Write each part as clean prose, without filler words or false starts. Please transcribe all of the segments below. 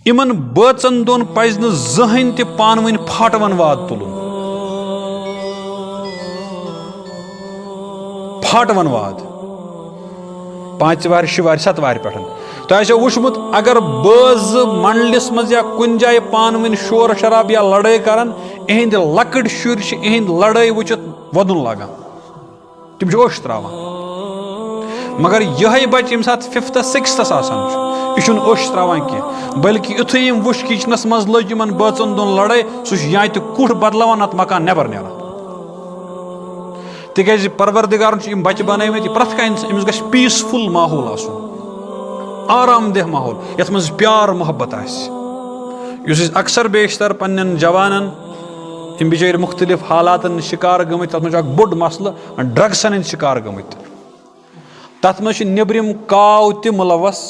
इमन बचन दोन पज न जहन ते पानवन फाटवन वाद तुलुन फाटवन वाद 5 वार 6 वार 7 वार पे तो वुचमुत अगर बज मंडलिस मज या कुन जाए पानवन शोर शराब या लड़ाई करान इहंद लकड़ शुर इहंद लड़ाई वुचित वदुन लागान तम ओश त्रावान मगर यह बच यम सात 5th 6th आसान यह ओश त्रावान कह बल्कि युथ यम वुच किचनस मज लग इन बचन दोन लड़ाई सह या तो कुठ बदलावान नत मकान नेबर नेरान तिज परवरदिगार बच बनमित प्रथ अमिस गछ पीसफुल माहौल आसुन आरामदेह माहौल यथ मज प्यार मोहब्बत आस अक्सर बेशतर पन्न जवानन यम बिचार मुख्तलिफ हालातन शिकार गमित तथ मज बोड़ मसल ड्रग्सन शिकार गमित तथ मज निब्रिम काव त मुलवस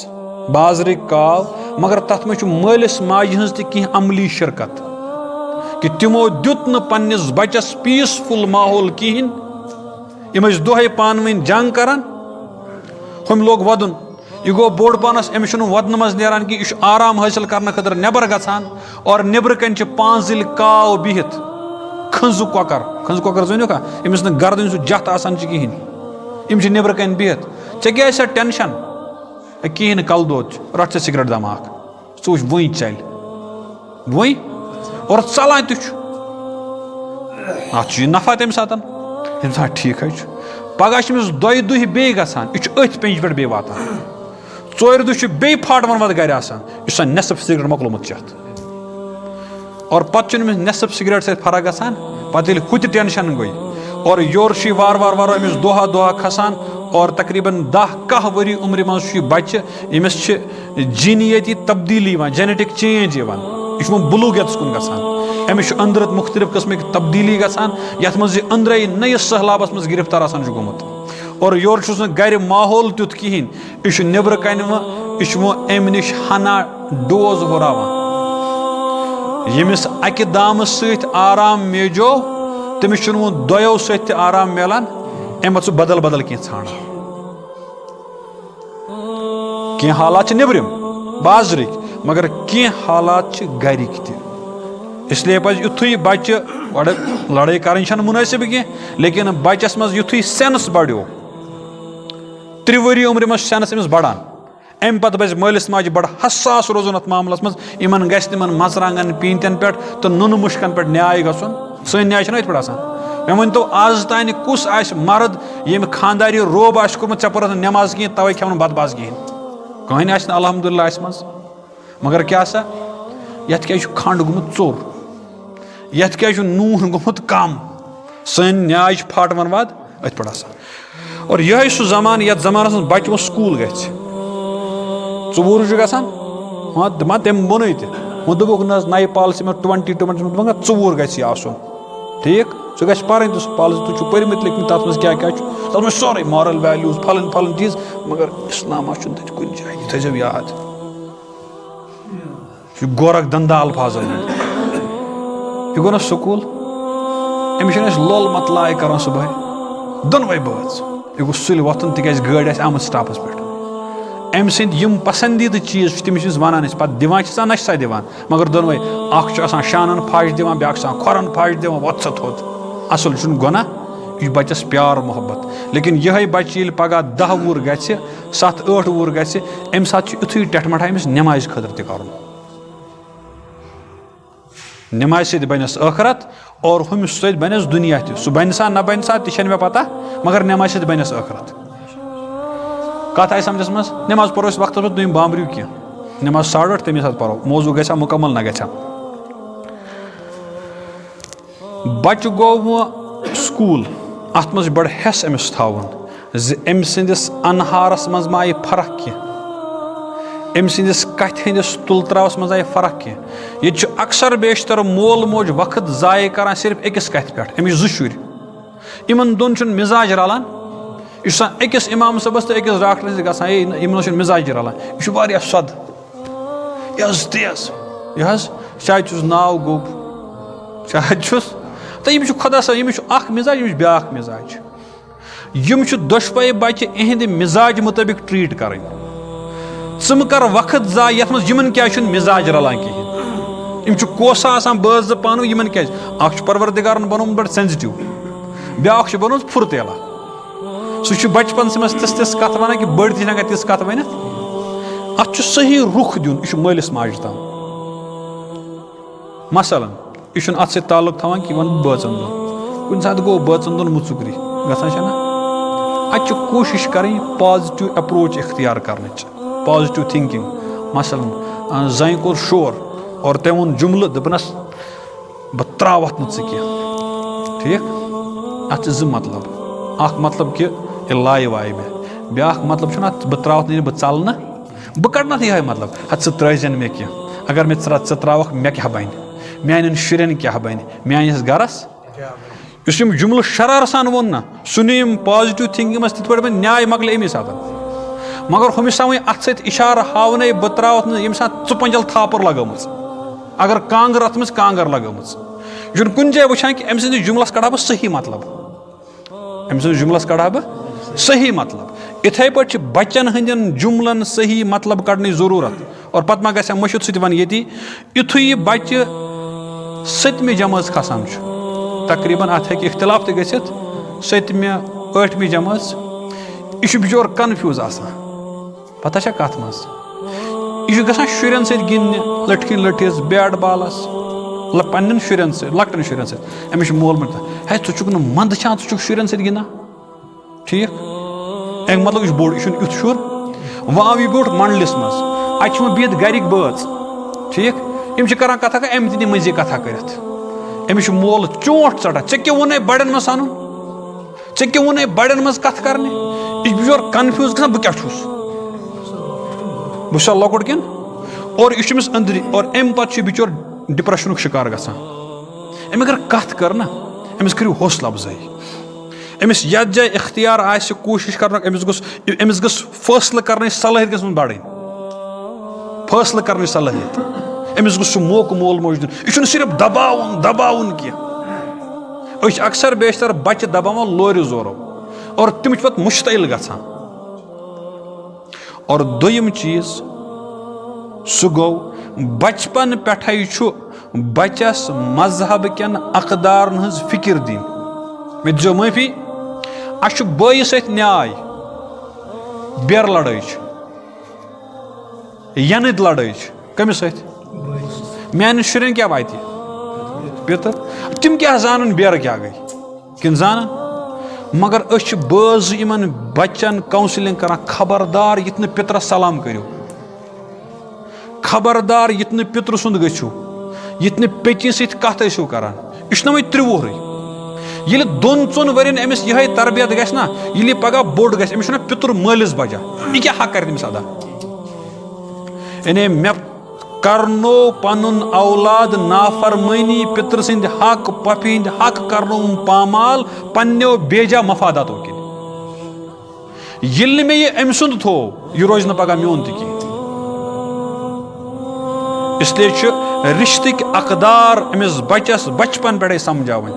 बाजरिक काव मगर तथ मज मालिस माज हज तह अमली शिरकत कि तिमो दुत न पन्निस बचस पीसफुल माहौल कहें यम दोहे पानवन जंग करान हम लोग वदन यह गो बोड़ पानस अमिस वदन मज नेरान कि यह आराम हासिल करने खतर नेबर गछान और नेबर कन 5 जिल काव बिहित खंजु कोकर जनो का अमिस न गर्दन सह जथ आसान कहें यम नेबर कन बिहित ऐ क्या टेंशन कहें कल दोद रट सिगरेट दमाक सह वही चल वही और चलान तुछ अत नफा तम सात ठीक पगह दोय दुह बे गसान यह अथ पेंच पे बे वातान 4 दुह बे फाटवन वत गर आसान यह नेसफ सिगरेट मकलोमुत चत और पत् नेसफ सिगरेट सत फर्क गसान पे हुत टेंशन गई और योर वार वार वार अमिस दोहा दोहा खसान और तकरीबन 10-10 वरी उम्र मज बच्चे यमिस जीनियती तब्दीली जेनेटिक चेंज यह बुलूगत कुन गसान अमिस अंदर मुख्तलिफ किस्म की तब्दीली गसान यथ मज अंदर नयस सहलाबस मज गिरफ्तार आसान गोमुत और योर गर माहौल तुत कहें यह नेबर कन यह अम नश हना डोज हुरावान यमिस अकि दाम सत आराम मेजो तमिस दोयों सत आराम मिलान अम सह बदल बदल कह ाना कह हालात नेबरिम बाजरिक मगर कह हालात गरिक त इसलिए पज युथु बच्चे लड़ाई कर मुनासिब कह लेकिन बच्चस मज युथु सेंस बढ़ो 3 वरी उम्र मज सेंस अमिस बढ़ान अम पत पज मालिस माज बड़ हसास रोजन अत मामलस मज इन गम मरचांगन पीनतन पे तो नुन मुश्कन पे न्याय गन सन न्याय अथ पे आसान मे वन तो आज तान कुस मर्द यम खानदारी रोब कोर्मुत ऐ पर नमाज कहें तवे खेवन बदबाज कहें कहें अलहमदुल्ला मज मगर क्या सा यथ क्या खंड गोमुत चोर यथ क्या नून गोमुत कम सन न्याय फाटवन वाद अथ पे आसान और यह सह जमान ये जमानस मज बच्चे स्कूल गूर गसान हाँ तम वोन वो दोक नई पॉलिसी में 2020 चूर गन ठीक सह गि पान तो पॉलिसी तुम पर्मित लिखित तथ मज क्या तथ मज सोरे मॉरल वैल्यूज फलन फलन चीज मगर इस्लाम कुन जाए यह थो याद गोरख दंदा अल्फाज यह गो ना स्कूल अमिस लोल मतलाय कर सुबह दोनवे बच यह गो सुल वोथन तक गाड़ी आम स्टाफस पे अम सद पसंदीदा चीज तमिस वन पे दिवान नशा दिवान मगर दोनवे शानन फाश दिवान ब्या खोरन फाश दिवान वोत थोत असल गुना यह बच्चस प्यार मोहब्बत लेकिन यह बच्चे पगह 10 वुर ग 7-8 वुर गम सात युथु टेटमठा अमिस नमाज खतर त नमाज सत बनस आखरत और हुमिस सत बनस दुनिया सह बन सा न बन सा तह मे पता मगर नमाज सत बनस आखरत कत आय समझस मज नमाज पढ़ो वक्त पे तुम बामरियो कह नमाज 8:30 तमें साथ पढ़ो मौजू गया मुकम्मल न गया बच्चे गो स्कूल अत मज बड़ हेस अमिस थावन अम सदिस अनहारस मज मा आयी फर्क कह अम सदिस कथ हंदिस तुल त्रावस मज आयी फर्क कह ये अक्सर बेशतर मोल मोज वक्त जाय कर सिर्फ अकिस कथ पे अमिस 2 शुर इन दोन मिजाज रलान यह अकिस इमाम सबस तो अकिस डॉक्टर गसान इन मिजाज रलान यह सद यह तेज यह शायद नाव गोब शायद तो यम खुदा सा यम मिजाज यम ब्या मिजाज यम दोशवे बच्चे इहंद मिजाज मुताबिक ट्रीट कर ژٕ कर वक्त ज़ाय यथ मज यमन क्या मिजाज रलान कहें यम कोसा आसान बज पान यमन क्या परवरदिगारन बनोमुत बड़ सेंसिटिव ब्याख बनोमुत फुर्तेला सह बचपन मज तिस तिस कथ वन कि बड़ तक तिस कथ वन अत सही रुख दिन यह मालिस माज ताम मसलन यह अत सत ताल्लुक थवान कि वन बचन दोन कुन सात गो बचन दोन मुचुकरी गसान अत कोशिश करें पॉजिटिव अप्रोच इख्तियार करने पॉजिटिव थिंकिंग मसलन जन कोर शोर और तम वो जुमल दपनस बह त्रावत न ठीक अत ज मतलब अख मतलब कि यह लाए वाय मे ब्या मतलब अत बह त्रावत बह चल बह कड़न यह मतलब हत त्रजन मे कह अगर मे त्रावक मे क्या बन मान शुरन क्या बन मानस गरस इस जुमल शरार सान वो ना सुन पॉजिटिव थिंकिंग मज पे न्याय मकल अमी सात मगर हमिस वो अत सत इशार हावन बह त्रावत ये सात च पंजल थापर लगम अगर कांगर अत मज कांगर लगम यह कुन जाए वुचान कि अम सद जुमलस कड़ा बह सही मतलब अम सद जुमलस कड़ा बह सही मतलब इथे पे बच्चन हंदन जुमलन सही मतलब कड़न जरूरत और पत मा गया मशुद सत वन ये युथु यह बच्चे 7वीं जमात खसान तकरीबन अत हे इख्तिलाफ तो गसित 7वीं 8वीं जमात यह बिचोर कन्फ्यूज आसान पता कत मज यह गसान शुरन सत गिंदने लटकिन लठिस बैट बालस पन्न शुरन लकटन शुरन समिस मोल मोल है चुक मंद छान चुक शुरन सत गिंदा ठीक अम मतलब यह बोड़ यह युथ शुर वह आव यह बोट मंडलिस मज अत बिहत गरिक बच ठीक यम करान कथा अम दिन मजी कथा कर अमिस मोल चोट चटा ऐ क्या वो बड़न मज सन ऐ क्या वो बड़न मज कथ करने यह बिचोर कन्फ्यूज गसान बह क्या बह लकुट किन और यह अंदर और अम पे बिचोर डिप्रेशन शिकार गसान अम अगर कथ कर ना अमिस करू हौसला अफजाई अमिस यथ जाए इख्तियार आसि कोशिश कर अमिस गस फैसला कर सलाहियत गस बढ़ फैसला कर सलाहियत अमिस गो मौक मोल मोज दिन यह सिर्फ दबावन दबावन कह अक्सर बेशतर बच्चे दबावान लोर जोरो और तम पे मुश्तिल गसान और दोयम चीज सह गो बचपन पे बच्चस मजहब कन अकदारन हज फिक्र दिन मे दो माफी अस बई सत न्याय बेर लड़ाई यनद लड़ाई कमिस सत मान शुरन क्या वात पितर तम क्या जान बेर क्या गई किन जान मगर बज इन बच्चन काउंसलिंग कर खबरदार ये पितरस सलाम करो खबरदार ये पितर सुंद गो ये पेचि सत कत करान यह वह 30 ये 2-4 वरियन अमिस यह तरबियत गना ये पगह बोड़ गमिस पितर मालिस बजा यह क्या हक कर तमिस अदा यानी मे करनो पनुन औलाद नाफरमानी पितर सिंद हक पपि हिंद हक करनो पामाल पन्नो बेजा मफादातों किन ये मे यह अम सुंद थो यह रोज न पगह मोन तह इसलिए रिश्तिक अकदार अमिस बच्चस बचपन पे समझावन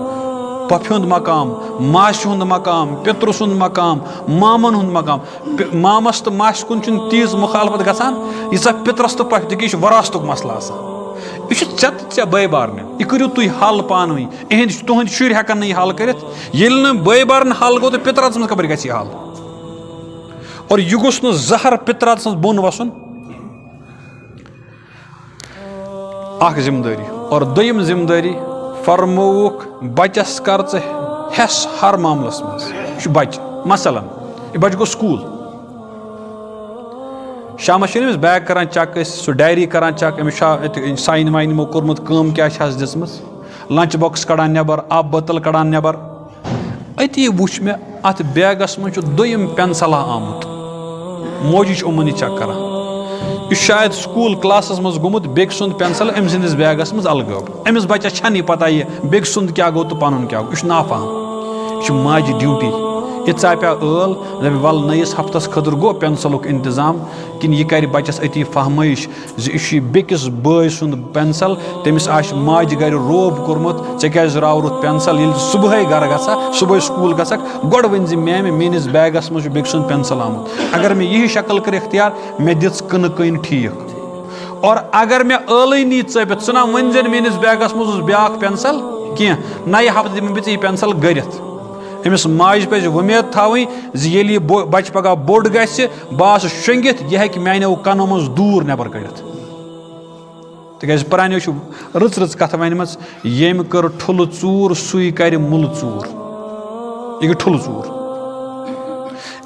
पफि हुंद मकाम माशि हुंद मकाम पितर सुंद मकाम मामन हुंद मकाम मामस तो माश कुन तीज मुखालफत गसान यीसा पितरस तो पफि तक यह वरासतुक मसला आसान यह चे बे बारन यह करू तुम हल पान तुहद शुर हेकन यह हल कर बे बारन हल गो तो पितरस मज कबर गि हल और यह गोस न जहर पितरस बोन वसन अख जिम्मेदारी और दोयम जिम्मेदारी फरमोक बच्चस कर हेस हर मामलस मज बच मसलन यह बच गो स्कूल शामस बैग कर चेक सह डायरी कर चेक अमिस साइन वाइन मो कोर्मुत कम क्या दिम लंच बॉक्स कड़ान नबर आब बोतल कड़ान नबर अति वुच मे अत बैगस मज दोयम पेंसिला आमुत मोजी उमन चेक कर शायद स्कूल क्लासस मज गोमुत बेक सुंद पेंसिल अम सिंदिस बैगस मज अलग अमिस बच्चा छन पता यह बेक सुंद क्या गो तो पन क्या गो यह नाफाम यह माज ड्यूटी यह चाप्या ٲल दप वल नयस हफ्तस खतर गो पेंसिलुक इंतजाम किन यह कर बच्चस अति फहमाइश यह बेकिस बॉय सुंद पेंसिल तमिस आश माज गर रोब कोर्मुत ऐ क्या रावरुत पेंसिल ये सुबह गर गा सुबह स्कूल गक गोड़ वन मैम मेनिस बैगस मज बेक सुंद पेंसिल आमुत अगर मे यही शक्ल कर इख्तियार मे दिस कन कन ठीक और अगर मे ٲलै नी चपित तना वन जन मेनिस बैगस मज ब्या पेंसिल कह नए हफ्त दिम बे यह पेंसिल गरित अमिस माज पे उम्मीद थी ये बच्चे पगह बोड़ गि बह शंगित यह हेक मानो कनो मज दूर नबर कड़ित तक पुरानो रच रच कथ वन येम कर ठुल चूर सुई कर मुल चूर यह गई ठुल चूर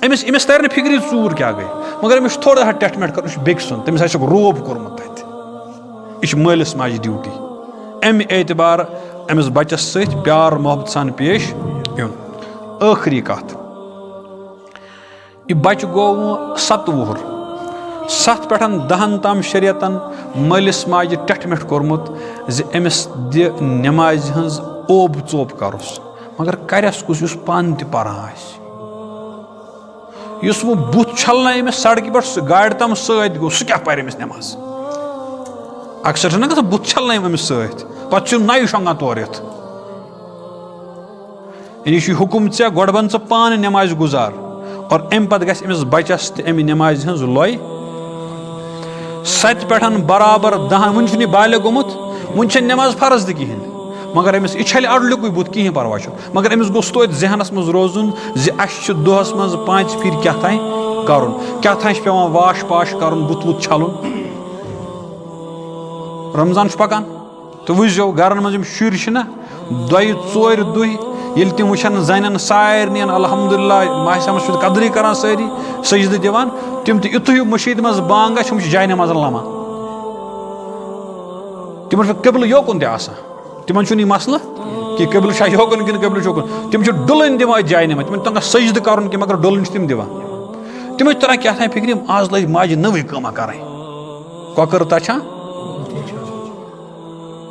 अमिस अमिस तर फिक्री चूर क्या गई मगर अमिस थोड़ा सा टेटमेंट कर बेक सुन तमिस रोब कोर्मुत तत यह मालिस माज ड्यूटी अमि एतबार अमिस बच्चस सत प्यार मोहब्बत सान पेश यून आखिरी कत यह बच्चे गो 7 वुहर 7 पे 10 तम शरीयतन मालिस माज टेटमेंट कोर्मुत अमिस दि नमाज हज ओब चोप करुस मगर करस कुस युस पान ति परान आसि युस वो बुथ छलना अमिस सड़क पे गाड़ तम सत गो सह क्या पर अमिस नमाज अक्सर ना गो बुथ छलना अमिस सत पे नई शंगान तौर यथ यह हुकुम ऐ गोड़ बन पान नमाज गुजार और अम पे गमिस बच्चस तमि नमाज हज लॉय 7 पे बराबर 10 वन बाले गोमुत वन नमाज फर्ज तह कहें मगर अमिस यह छल अड़लुक बुत कहें परवाह मगर अमिस गोस तो जहनस मज रोजुन दोहस मज 5 फिर क्या तान करुन क्या पे वाश पाश कर बुत वुत छलुन रमजान पकान तो वो गरन मज शुर दोय 4 दुह ये तम वुन जन सारे अल्हम्दुलिल्लाह माह कदरी करान सारी सजद दिवान तम युथु मशीद मज बांग तम जाय नमाज लमान तम कबल योकुन तम यह मसल कि कबल योकुन कि कबल योकुन तम डुलन दिवान जाय नमाज तम तंग सजद कर मगर डुलन तम दिवान तम तरह क्या फिक्र आज लग माज नवी कमा कर कौकर तछा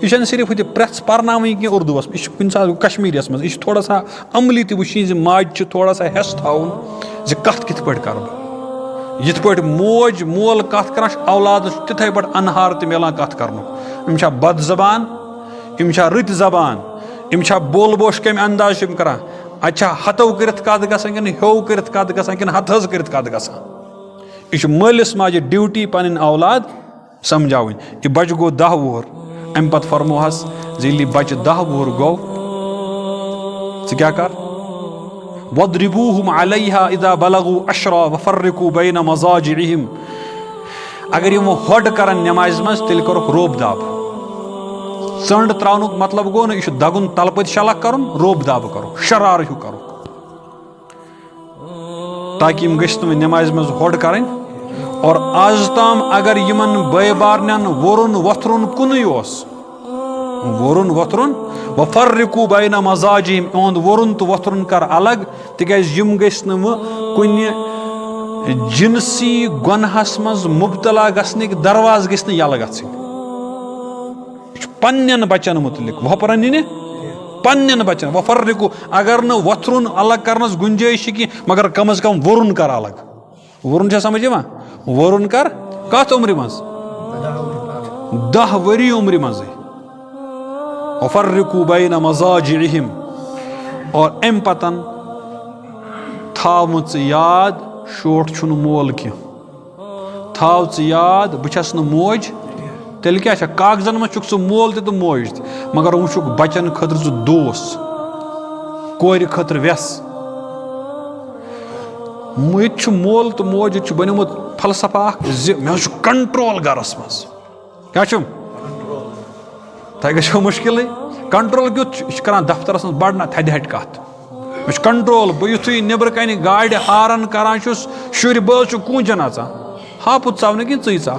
यह सिर्फ ये प्रेस पर्नावी कि उर्दूस यह कुछ कश्मीरियस मज यह थोड़ा सा अमली तु वुचन माज थोड़ा सा हेस थाउन कत कित पे कर यिथ पे मोज मोल कत कर औलाद तिथे पे अनहार तो मिलान कत कर बद जबान इम रत जबान इम बोल बोश कम अंदाज कर अच्छा हथो कर कत गसान कि हेव कर कत गसान कि हथ कर कत गसान यह मालिस माज ड्यूटी पन औलाद समझावन यह बच्चे गो 10 वुहर अम पे फरमोहस ये बच्चे 10 वुहर गो क्या कर वद्रिबूहुम अलैहा इदा बलगू अशरा वफर्रिकू बैन मजाजिहिम अगर यम होड कर नमाज मज तेल कर रोब दाब चंड त्रानुक मतलब गो न यह दगुन तलपत शलक कर रोब दाब करो शरार हूँ करो ताकि यम गम नमाज मज होड कर और आज ताम अगर यमन बय बारन वोरुन वथरुन कुन वोरुन वथरुन वफर्रिकू बैन मजाजिहिम इहद वोरुन तो वथरुन कर अलग तिकैज यम कुन जिनसी गुनहस मज मुब्तला गस्निक दरवाज गि यल गन पन्न बच्चन मुतलिक वह नी पन्न बच्चन वफर्रिकू अगर न वथरुन अलग करनस गुंजाइश की मगर कम अज कम वोरुन कर अलग वोरुन समझ वोरुन कर कत उम्र मज 10 वरी उम्र मज वफर्रिकू बैन मजाजिहिम और अम पतन थाव याद शोट छुन मोल कह थाव याद बस मोज तेल क्या कागजन मज चुक मोल तो मोज मगर वो बच्चन खतर दोस कोर खतर व्यस ये मोल तो मोज ये बनमुत फलसफा मे कंट्रोल गरस मज क्या तह गो मुश्किल कंट्रोल क्युत कर दफ्तरस मज बड़ना थद हट कत मे कंट्रोल बह युथु नबर कन गाड़ हारन करान शुर बह कूंजन अचा हापुत चाव न कि चा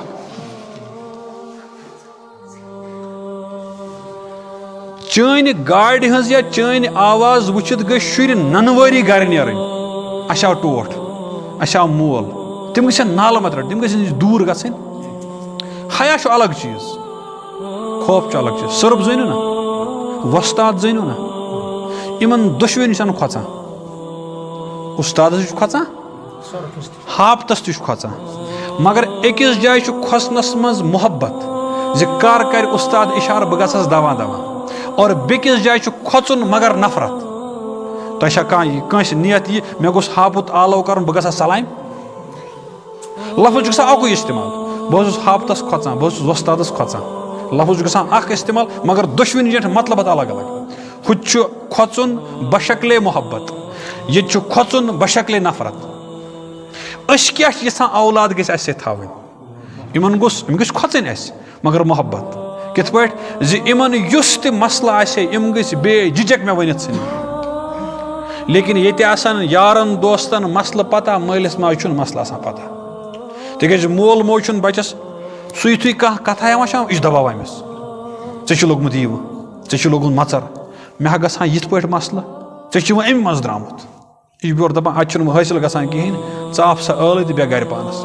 चन गाड़ हज या चन आवाज वुचित गई शुर ननवरी गर नेर अच्छा टोट अच्छा मोल तम ग नाल मत रट तम ग दूर गन हया अलग चीज खौफ अलग चीज सर्ब जनु ना वस्ताद जनु ना इन दुश्वनी सन खोचान उस्ताद खोचान हापतस तु खोचान मगर अकिस जाय खोसनस मज मोहब्बत ज कर उस्ताद इशार बह गस दवा दवा और बेकिस जाय खोचुन मगर नफरत तह कह नियत यह मे गोस हापुत आलो कर बह गसा सलाम लफ्ज गसा अकु इस्तेमाल बह हापतस खोचान बह वस्तादस खोचान लफ्ज गसा अख इस्तेमाल मगर दुश्मनी मतलब अलग अलग हुच खोचुन बशक्ले मोहब्बत ये खोचुन बशक्ले नफरत अस क्या यहां औलाद गस थवन इन गोस खोचन मगर मोहब्बत कित पे इन मसल आम गई बे झिझक मे वन लेकिन ये यारन दोस्तन मसल पता मालिस माज मसल पता तक मोल मोज बचस सुथु कह कथा यह दबाव अमिस ऐ लोगमुत यह ऐ लोगुन मचर मे गसा यिथ पे मसल ऐ अमि मज द्रामुत यह बोर दपान अत हासिल गसान कहें ाफ सा ٲलٕے तै बे गर पानस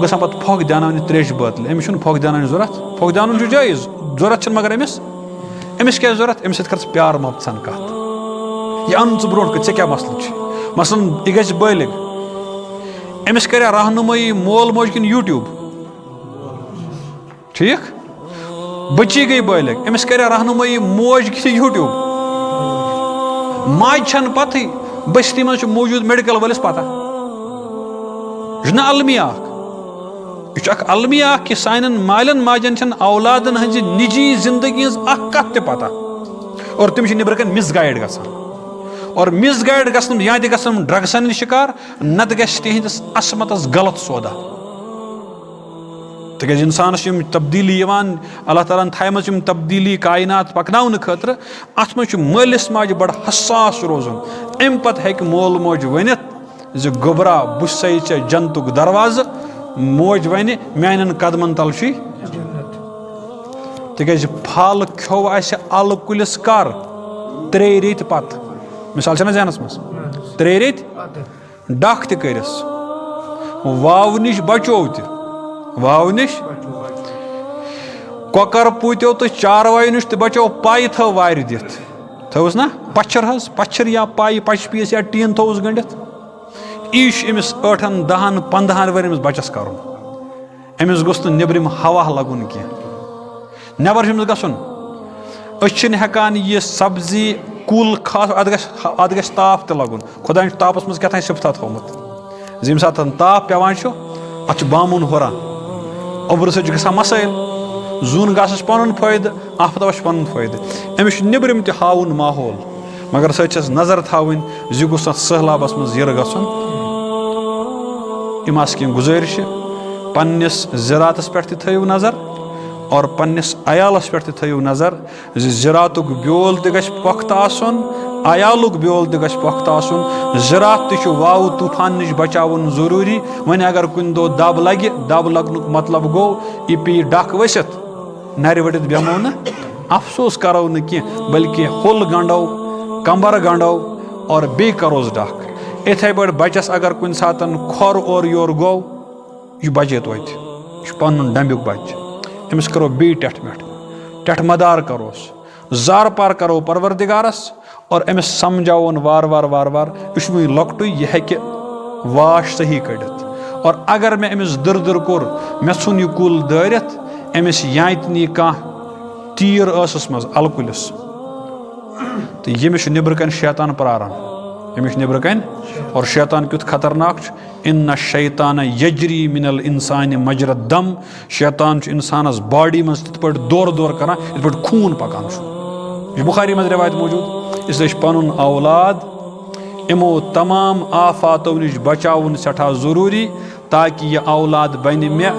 गसान पे फोक देन त्रेश बोतल अमिस फोक देन जरूरत फोक देन जायज जरूरत मगर अमिस क्या जरूरत अमिस कर प्यार मोहब्बत सान कत यह अन ब्रो ऐ क्या मसल मसलन यह गि बालिग अमिस कर रहनुमाई मोल मोज किन यूट्यूब ठीक बच्ची गई बालिग अमिस कर रहनुमाई मोज कि यूट्यूब माज छन पत बस्ती मज मौजूद मेडिकल वलिस पता यह अलमिया यह अलमिया कि सान मालन माजन औलादन हज निजी जिंदगी कत पता और तम नबर कन मिस गाइड गसान और मिस गाइड गसन या गसन ड्रग्सन शिकार नत गहिंदस असमतस गलत सौदा तक इंसानस तब्दीली अल्लाह ताला थम तब्दीली कायनात पकन खतर अत मालिस माज बड़ हसास रोजन अम पे हे मोल मोज वनित गोबरा बुस चे जन्तुक दरवाज मोज वन मान कदमन तल तक फल खो अल कुलिस कर 3 रेत पत मिसाल जहनस मज 3 रेत डख तरिस वाव नश बचो वाव नश कौकर पूत्यो तो चारवाई नश तो बचो पाई थो वार दिथ थोस ना पच्छर या पाई पच पीस या टीन थोस गंडित यह अमिस 8 10 15 वर बचस कर अमिस गोस नबरिम हवा लगुन कह नबर गसन हेकान यह सब्जी कुल खास अत ग ताप तो लगुन खुदा तापस मज क्या सिफता थोमुत यम सात ताप पेवान अत बामुन हुरान ओबर सो गसान मसाइल जून गस पन फायदे आफ्ताब पन फायदे अमिस नबरिम तह हाउन माहौल मगर सस नजर थवन जी गोस सहलाबस मज यर गसन इम कह गुजारिश पन्निस ज़रातस पे थो नजर और पन्निस अयालस पे थो नजर ज़रातुक ब्योल तह गछ पुख्त आसन अयालुक ब्योल तह गछ पुख्त आसन ज़रात तह वाव तूफान नश बचावन जरूरी वन अगर कुन दो दब लगे दब लगनुक मतलब गो यह पी डख वसित नर वटित बेमो न अफसोस करो न कह बल्कि हुल गंडो कंबर गंडो और बे करोस डख इथे पे बचस अगर कुन सात खोर और योर गो यह बचे तो पन डम्बुक बच अमिस करो बे टेठ मदार करोस जार पार करो परवरदिगारस और अमिस समझावन वार वार वार वार यह वह लकटु यह हे वाश सही कड़ित और अगर मे अमिस दर कोर मे इन यह कुल दारित अमिस यात नी कह तीर असस मज अलकुलिस तो यमिस नबर कन शैतान प्रारान यमिस नबर कन और शैतान क्युत खतरनाक इन्ना शैतान यजरी मिनल इंसान मजरत दम शैतान इंसानस बॉडी मज तिथ पे दौर दौर कर इत पे खून पकान यह बुखारी मज रवायत मौजूद इसलिए पन औलाद इमो तमाम आफातों नश बचावन सठा जरूरी ताकि यह औलाद बन मे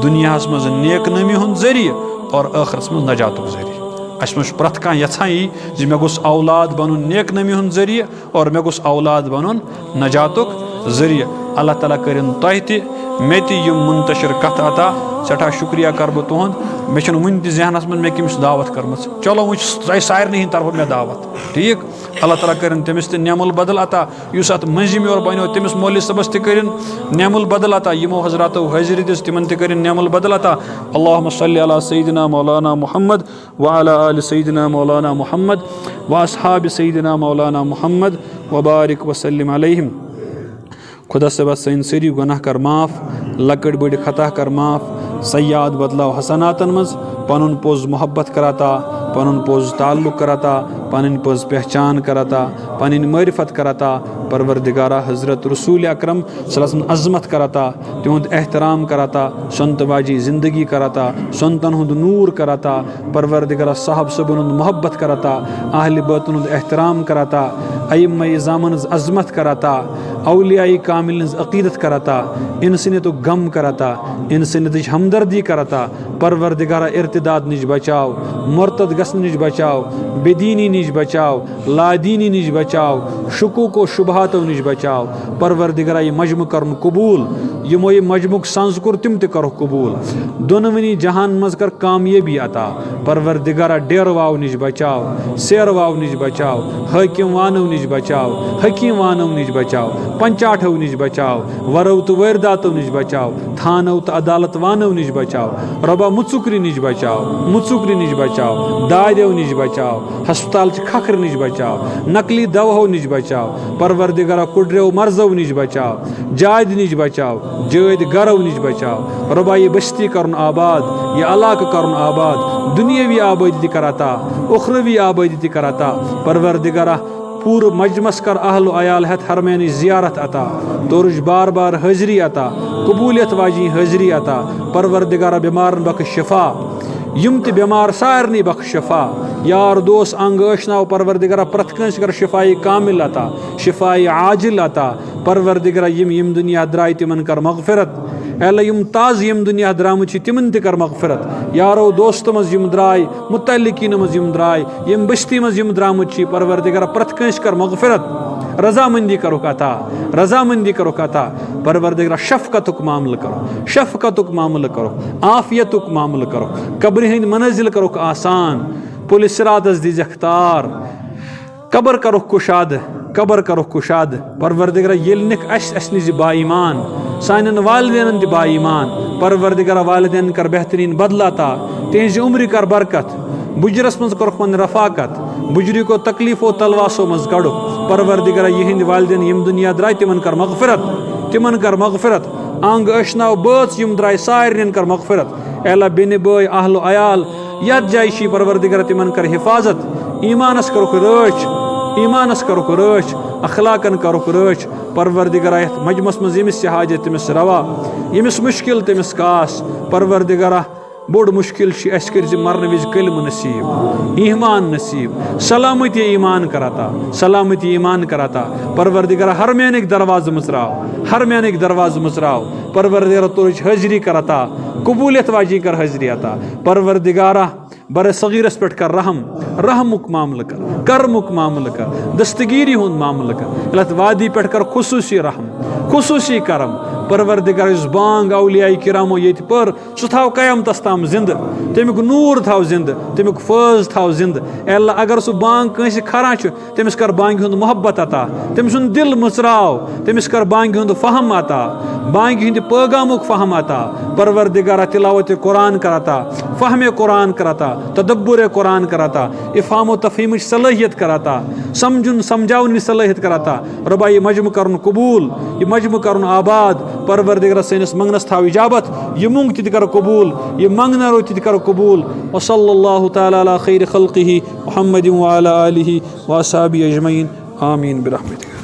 दुनिया मज नेक नमी हुंद जरिए और आखिरत मज नजातुक जरिए अस मज प्रथ कह यहां यी मे गोस औलाद बनन नेक नमी हुंद जरिए और मे गोस औलाद बनन नजातुक जरिए अल्लाह ताला करिन तह ते मे यह मुंतशिर कथ अता सठा शुक्रिया कर बह तुहद मे वन जहनस मज मे कमिस दावत कर चलो वो सारे हिंद तरफ मे दावत ठीक अल्लाह ताला करिन तमिस ते नेमुल बदल अता युस अत मंजिम योर बनो तमिस मौलवी सबस ते करिन नेमुल बदल अता यमो हजरातो हाजिरी दिस तिमन ते करिन नेमुल बदल अता अल्लाहुम्मा सल्लि अला सय्यिदिना मौलाना मुहम्मद व अला आलि सय्यिदिना मौलाना मुहम्मद व अस्हाबि सय्यिदिना मौलाना मुहम्मद वबारिक वसल्लिम अलैहिम। खुदा से बस इन सारी गुनाह कर माफ़, लकड़ बड़ खता कर माफ़, सयाद बदलाव हसनातन मज पनुन पोज मोहब्बत कराता, पनुन पोज ताल्लुक कराता, पन पोज पहचान कराता, पन मारिफत कराता। परवरदिगारा हज़रत रसूल अकरम सल्लल्लाहु अलैहि अज़मत कराता, तिहुंद एहतराम कराता, संत वाजी ज़िंदगी कराता, संतन हुंद नूर कराता। परवरदिगारा साहब सबन मोहब्बत कराता, आहल बैतन हुंद एहतराम कराता, अइम्मा ज़ामन अज़मत कराता, औलिया कामिल अक़ीदत कराता, इंसानियत गम कराता, इंसानियत हमदर्दी कराता। परवरदिगारा इर्तिदाद निज बचाओ, मुर्तद गसन निज बचाओ, बेदीनी निज बचाओ, लादीनी निज बचाओ, शुकूक व शुबहातों निज बचाओ। परवरदिगारा ये मजमू करन कबूल, यमो ये मजमुक संज कुर तिम ते करो कबूल। दोनवनी जहान मज कर कामयाबी अता। परवरदिगारा डेर वाव निज बचाओ, शेर वाव निज बचाओ, हाकिम वानव निज बचाओ, हकीम वानव निज बचाओ, पंचाठव निज बचाओ, वरव तो वरदातव निज बचाओ, थानव तो अदालत वानव निज बचाओ। रबा मुचुकरी निज बचाओ, मुचुकरी निज बचाओ, दादेव निज बचाओ, हस्पताल खखर निज बचाओ, नकली दवाओ निज बचाओ। परवरदिगारा कुड्रेव मर्जव निज बचाओ, जायद निज बचाओ, जायद गरव निज बचाओ। रबा ये बस्ती करन आबाद, ये अलाक करन आबाद, दुनियावी आबादी कराता, उखरवी आबादी कराता। परवरदिगारा पूर मजमस कर अहल अयाल हथ हरमैन ज़ियारत अता, तोरुज बार बार हाजरी अता, कबूलियत वाजी हाजरी अता। परवरदिगारा बीमारन बख्श शिफा, यम ते बीमार सारनी बख्श शिफा। यार दोस्त अंग अशनाव परवरदिगारा प्रथ कंस कर शिफाई कामिल अता, शिफाई आजिल अता। परवरदिगारा यम दुनिया द्राय तिमन कर मगफिरत, अल्लाह यम ताज यम दुनिया द्रामच तिमन ते कर मगफिरत। यारो दोस्त मज यम द्राय, मुतल्लिकीन मज यम द्राय, यम बस्ती मज यम द्रामच परवरदिगारा प्रथ कंस कर मगफिरत। रजामंदी करो अता, रजामंदी करो अता। परवरदिगारा शफकतुक मामल करो, शफकतुक मामल करो, आफियतुक मामल करो, कब्र हिंद मनजिल करो आसान, पुलिस सिरातस दी जख्तार, कबर करो कुशाद, कबर करो कुशाद। परवरदिगारा येल निक अस निज बाईमान, सानन वालिदैन ति बाईमान। परवरदिगारा वालिदैन कर बेहतरीन बदलाता, तेज उम्र कर बरकत, बुजरस मज कर रफाकत, बुजरी को तकलीफो तलवासो मज कड़ो। परवरदिगारा यहिंद वालिदैन यम दुनिया द्राय तिमन कर मगफिरत, तिमन कर मगफिरत। आंग अशनाव बच यम द्राय सारिन कर मगफिरत। एला बेन बय अहल अयाल यत जायशी परवरदिगारा तिमन कर हिफाजत। ईमानस करो रच, ईमानस करो रच, अखलाकन करो रच। परवरदिगारा यथ मजमस मज यमिस हाजत तमिस रवा, यमिस मुश्किल तमिस कास। परवरदिगारा बोड़ मुश्किल अस कर मरन विज कलम नसीब, ईमान नसीब, सलामती ईमान कराता, सलामती ईमान कराता। परवरदिगारा हर मैनिक दरवाज मुचराव, हर मैनिक दरवाज मुचराव। परवरदिगारा तोरच हाजरी कराता, कबूलियत वाजी कर हाजरी आता। परवरदिगारा बर सगीरस पे कर रहम, रहमुक मामल कर, करमुक मामल कर, दस्तगीरी हुंद मामल कर। लत वादी पे कर खुसूसी रहम, खुसूसी करम। परवरदिगार बांग औलिया किरामो ये पर सह थाव कयामतस ताम जिंद, तमिक नूर थाव जिंद, तमिक फज थाव जिंद। अल्लाह अगर सह बांग कंस खरा तमिस कर बांग हुंद मोहब्बत अता, तमिस हुंद दिल मुचराव, तमिस कर बांग हुंद फहम अता, बांग हुंद पैगामुक फहम अता। परवरदिगारा तिलावत कुरान कराता, फहम कुरान कराता, तदब्बुर कुरान कराता, इफाम व तफहीम सलाहियत कराता, समझुन समझावन सलाहियत कराता। रबा ये मजमू करन कबूल, ये मजमू करन आबाद। परवरदिगारा सैनिस मंगनस थाव इजाबत, ये मुंग ति कर कबूल, ये मंगना रो ति कर कबूल। व सल्लल्लाहु तआला अला खैर खल्किही मुहम्मद व अला आलिहि व असहाबिहि अजमईन। आमीन बिरहमतिक।